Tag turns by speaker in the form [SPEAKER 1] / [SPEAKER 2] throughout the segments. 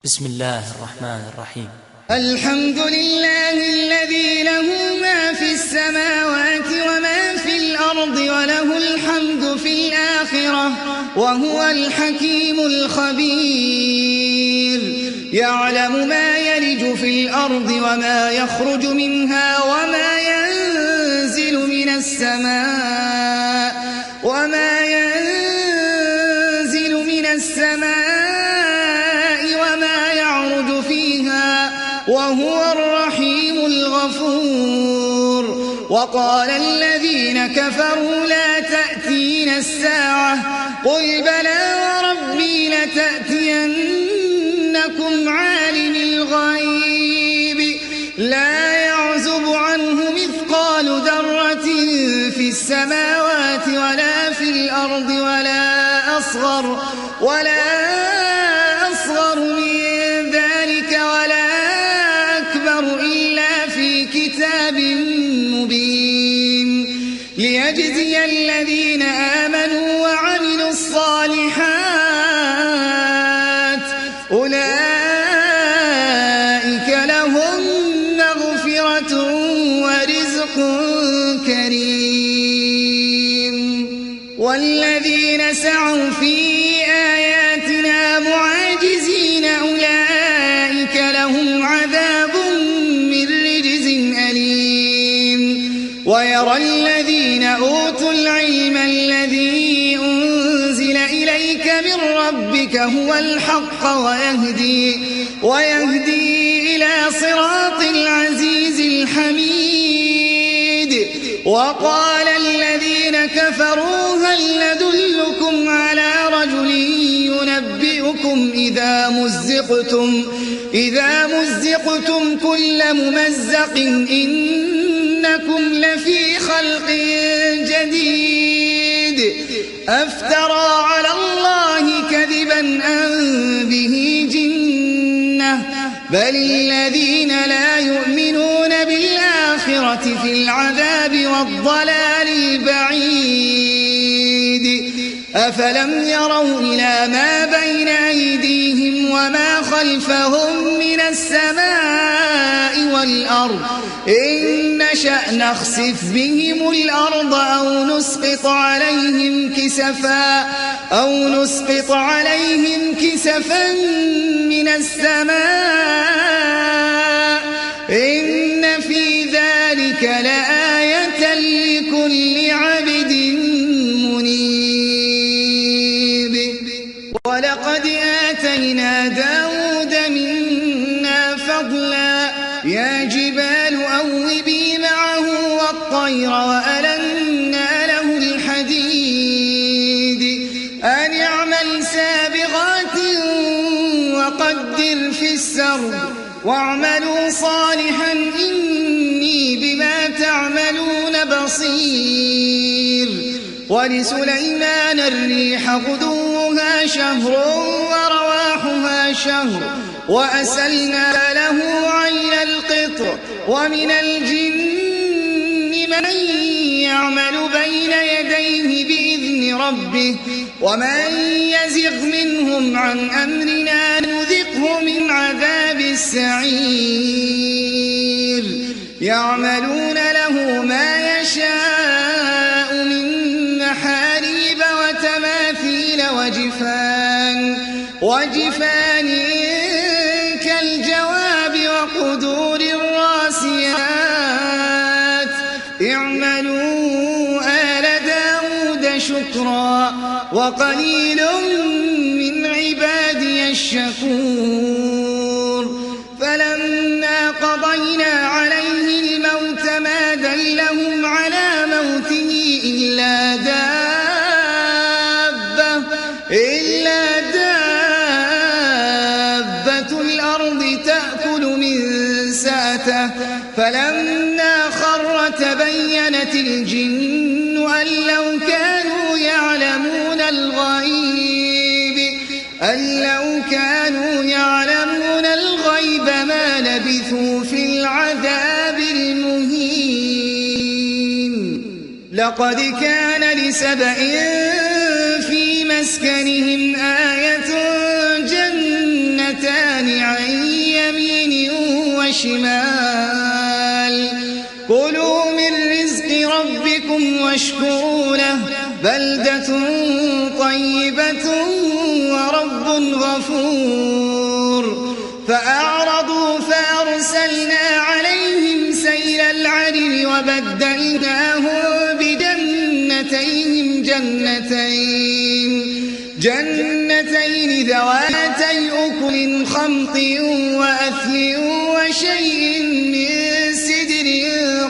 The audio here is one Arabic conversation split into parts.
[SPEAKER 1] بسم الله الرحمن الرحيم.
[SPEAKER 2] الحمد لله الذي له ما في السماوات وما في الأرض وله الحمد في الآخرة وهو الحكيم الخبير. يعلم ما يلج في الأرض وما يخرج منها وما ينزل من السماء وما يعرج فيها وهو الرحيم الغفور. وقال الذين كفروا لا تأتينا الساعة قل بلى وربي لتأتينكم عالم الغيب لا يعزب عنه مثقال ذرة في السماوات ولا في الأرض ولا أصغر من ذلك ولا أكبر إلا في كتاب مبين ليجزي الذين آمنوا وعملوا الصالحات أولئك لهم مغفرة ورزق كريم. والذين سعوا في آياتنا معاجزين أولئك لهم عذاب من رجز أليم. ويرى الذين أوتوا العلم الذي أنزل إليك من ربك هو الحق ويهدي إلى صراط العزيز الحميد. وقال الذين كفروا هل ندلكم على رجل ينبئكم إذا مزقتم كل ممزق إنكم لفي خلق جديد أفترى على الله كذبا أم به جنة بل الذين لا يؤمنون بالآخرة في العذاب والضلال البعيد. أفلم يروا إلى ما بين أيديهم وما خلفهم من السماء والأرض إن نشأ نخسف بهم الأرض أو نسقط عليهم كسفا من السماء إن في ذلك لآية لكل عبد منيب. ولقد آتينا داود منا فضلا يا جبال أوبي معه والطير وألنا له الحديد أن اعمل سابغات وقدر في السرد واعملوا صالحا إني بما تعملون بصير. ولسليمان الريح غدوها شهر ورواحها شهر وأسلنا له عين القطر. ومن الجن من يعمل بين يديه بإذن ربه ومن يزغ منهم عن أمرنا نذقه من عذاب السعير. يعملون له ما يشاء من محاريب وتماثيل وجفان كالجواب وقدور الراسيات. اعملوا آل داود شكرا وقليل من عبادي الشكور. فلما قضينا عليه الموت ما دلهم على موته إلا دابة الأرض تأكل من سأته فلما خر تبينت الجن أن لو كانوا يعلمون الغيب ما لبثوا في العذاب المهين. لقد كان لسبإ في مسكنهم آية جنتان عن يمين وشمال كلوا من رزق ربكم واشكروا له بلدة طيبة ورب غفور فأعرضوا فأرسلنا عليهم سيل العرم وبدلناهم بجنتيهم جنتين ذواتي أكل خمط وأثل وشيء من سدر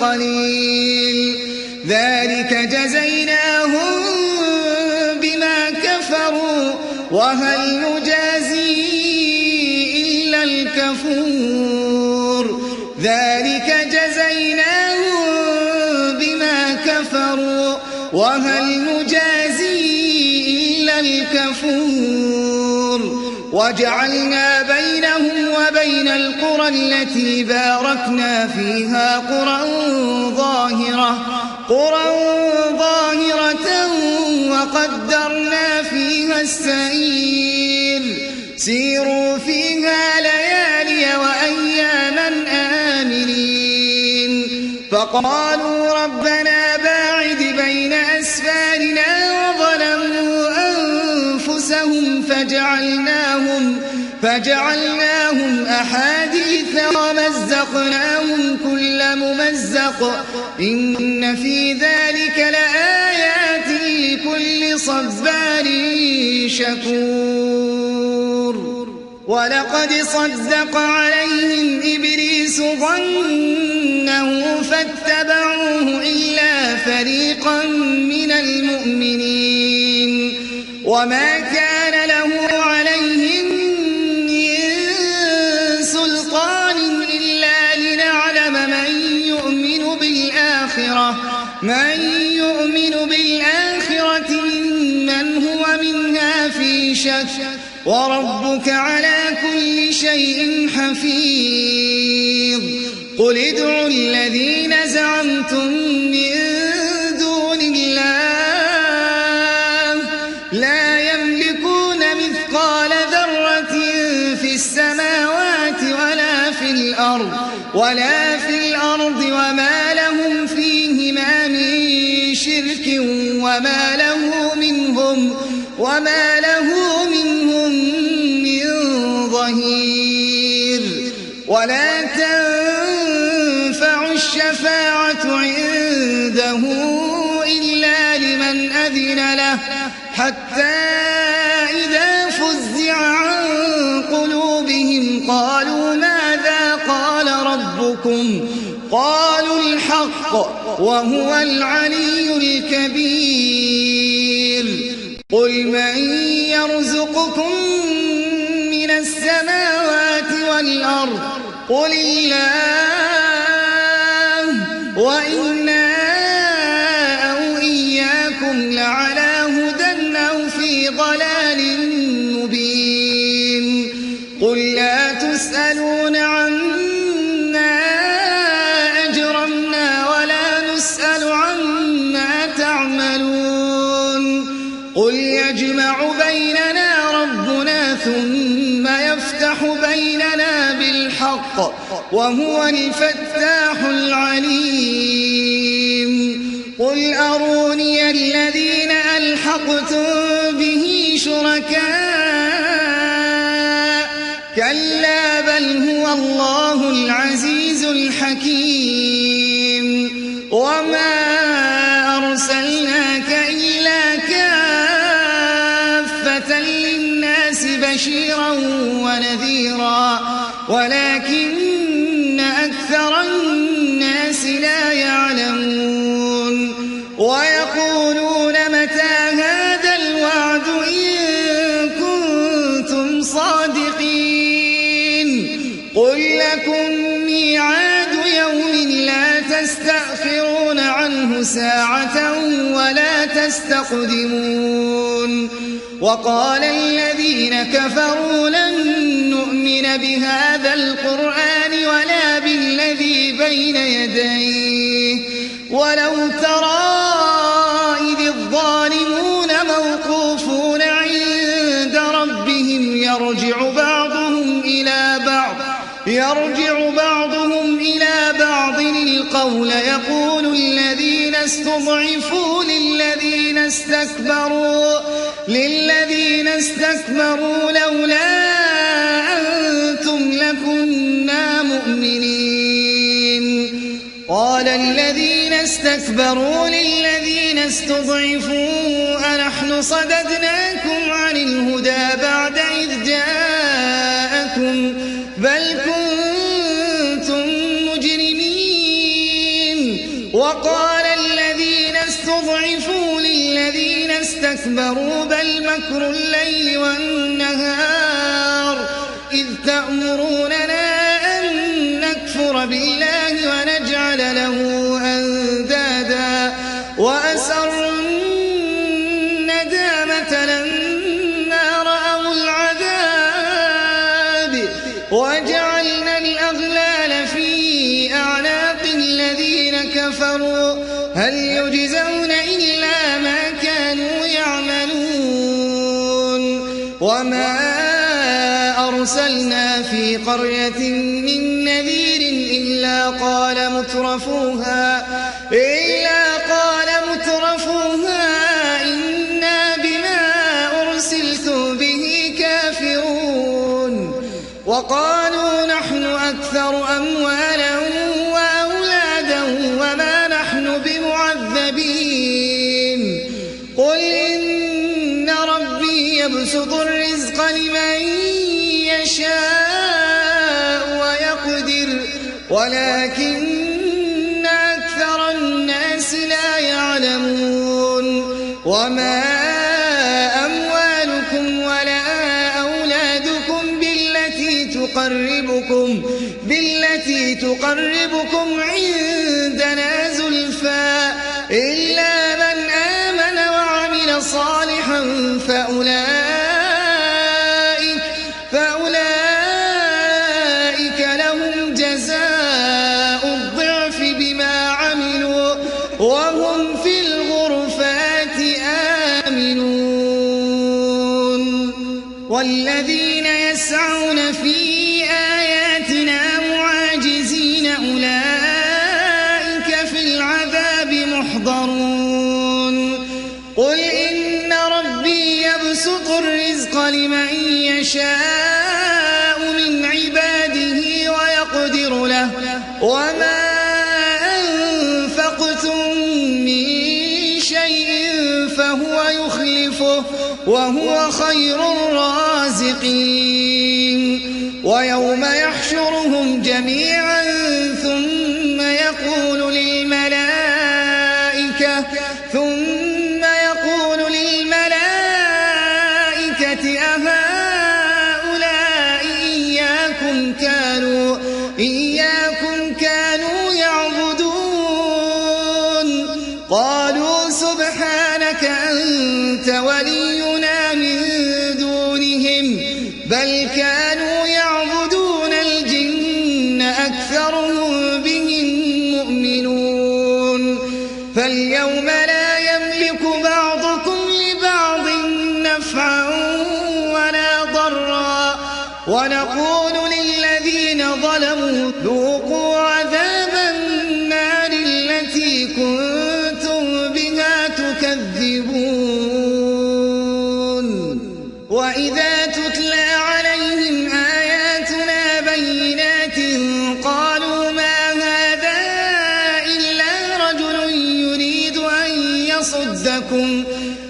[SPEAKER 2] قليل ذلك جزيناهم بما كفروا وهل نجازي إلا الكفور ذلك جزيناهم بما كفروا وهل نجازي إلا الكفور وجعلنا بينهم وبين القرى التي باركنا فيها قرى ظاهرة وقدرنا فيها السير سيروا فيها ليالي وأياما آمنين فقالوا ربنا باعد بين أسفارنا وظلموا أنفسهم فجعلناهم أحاديث ومزقناهم كل ممزق إن في ذلك لآيات لكل صبار شكور ولقد صدق عليهم إبليس ظنه فاتبعوه إلا فريقا من المؤمنين وما كان له عليهم من سلطان إلا لنعلم من يؤمن بالآخرة ممن هو منها في شك وربك على كل شيء حفيظ قل ادعوا الذين زعمتم من دون الله لا يملكون مثقال ذرة في السماوات ولا في الأرض وما لهم فيهما من شرك وما له منهم من ظهير ولا تنفع الشفاعة عنده إلا لمن أذن له حتى إذا فزع عن قلوبهم قالوا ماذا قال ربكم قالوا الحق وهو العلي الكبير قل من يرزقكم من السماوات والأرض قل الله وإنا أو إياكم لعلى هدى أو في ضلال مبين قل لا تسألون عما أجرمنا ولا نسأل عما تعملون قل يجمع بيننا ربنا ثم يفتح بيننا بالحق وهو الفتاح العليم قل أروني الذين ألحقتم به شركاء كلا بل هو الله العزيز الحكيم وما أرسلناك إلا كافة للناس بشيرا ونذيرا ولكن أكثر الناس لا يعلمون ويقولون متى هذا الوعد إن كنتم صادقين قل لكم ميعاد يوم لا تستأخرون عنه ساعة ولا تستقدمون وقال الذين كفروا لن نؤمن بهذا القرآن ولا بالذي بين يديه ولو ترى إذ الظالمون موقوفون عند ربهم يرجع بعضهم إلى يرجع بعضهم إلى بعض القول يقول الذين استضعفوا للذين استكبروا لولا أنتم لكنا مؤمنين قال الذين استكبروا للذين استضعفوا أنحن صددناكم عن الهدى بعد إذ جاءكم بل كنتم مجرمين وقال الذين استضعفوا للذين استكبروا بل مكر الليل والنهار إذ تأمروننا أن نكفر بالله ونجعل له أندادا وأسروا الندامة لما رأوا العذاب وجعلنا الأغلال في أعناق الذين كفروا هل يجزون إلا ما كانوا يعملون وما أرسلنا في قرية من نذير إلا قال مترفوها إنا بما أرسلتم به كافرون وقالوا نحن أكثر أموالا وأولادا وما نحن بمعذبين قل إن ربي يبسط الرزق لمن يشاء ويقدر ولكن أكثر الناس لا يعلمون وما أموالكم ولا أولادكم بالتي تقربكم عندنا زلفى إلا من آمن وعمل صالحا فأولئك لهم جزاء الضعف بما عملوا وهم في الغرفات آمنون والذين يسعون في آياتنا معاجزين أولئك في العذاب محضرون قل إن ربي يبسط الرزق لمن يشاء من عباده ويقدر له وما أنفقتم من شيء فهو يخلفه وهو خير الرازقين ويوم يحشرهم جميعا ثم يقول للملائكة أهؤلاء إياكم كانوا يعبدون قالوا سبحانك أنت ولينا من دونهم بل كانوا يعبدون الجن أكثرهم بهم مؤمنون فاليوم لا يملك بعضكم لبعض نفعا ولا ضرا ونقول للذين ظلموا ذوقوا عذاب النار التي كنتم بها تكذبون وإذا تتلى عليهم آياتنا بينات قالوا ما هذا إلا رجل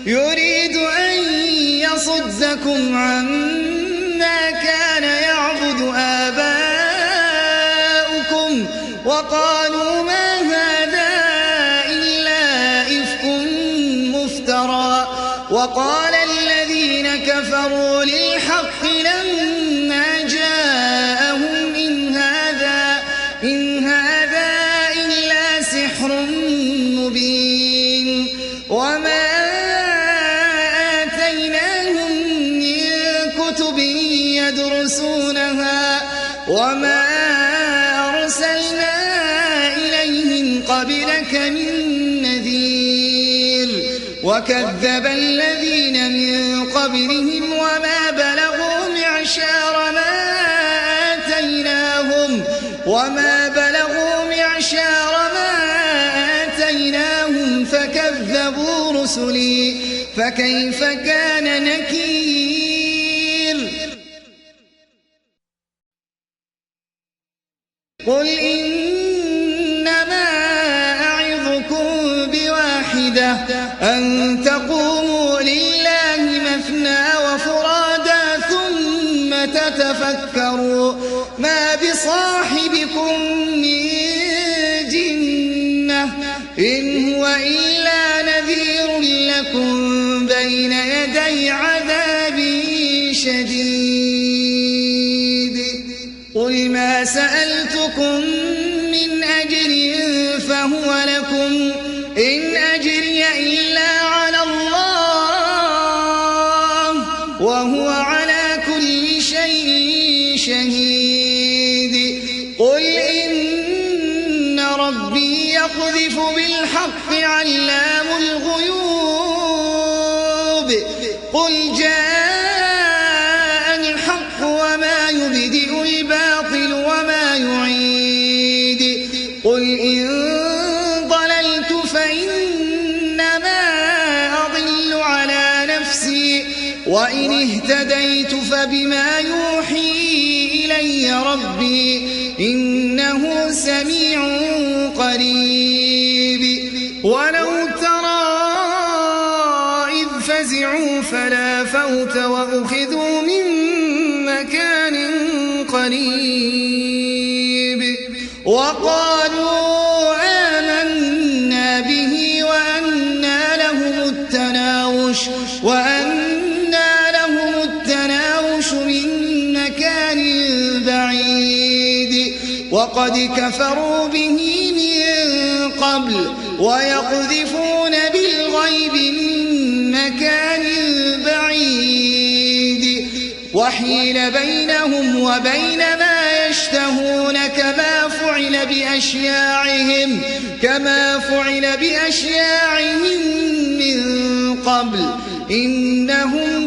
[SPEAKER 2] يريد أن يصدكم عما كان يعبد آباؤكم وقالوا ما هذا إلا إفك مفترى وقال الذين كفروا للحق لما جاءهم إن هذا إلا سحر مبين وما آتيناهم من كتب يدرسونها وما أرسلنا إليهم قبلك من نذير وكذب الذين من قبلهم وما بلغوا معشار ما آتيناهم وما بلغوا معشار ما آتيناهم فكذبوا رسلي فكيف كان نكير قل إنما أعظكم بواحدة أن تقوموا لله مثنى وفرادا ثم تتفكروا ما بصاحبكم من جنة إن هو إلا نذير لكم بين يدي عذاب شديد قل ما سألتكم من أجر فهو لكم إن أجري إلا على الله وهو على كل شيء شهيد قل إن ربي يقذف بالحق علام الغيوب قل جاء الحق وما يبدئ الباطل وما يعيد قل إن ضللت فإنما أضل على نفسي وإن اهتديت فبما يوحي إلي ربي إنه سميع قريب ولو ترى إذ فزعوا فلا فوت وأخذوا من مكان قريب وقالوا آمنا به وأنى لهم التناوش من مكان بعيد وقد كفروا به من قبل ويقذفون بالغيب من مكان بعيد وحيل بينهم وبين ما يشتهون كما فعل بأشياعهم من قبل إنهم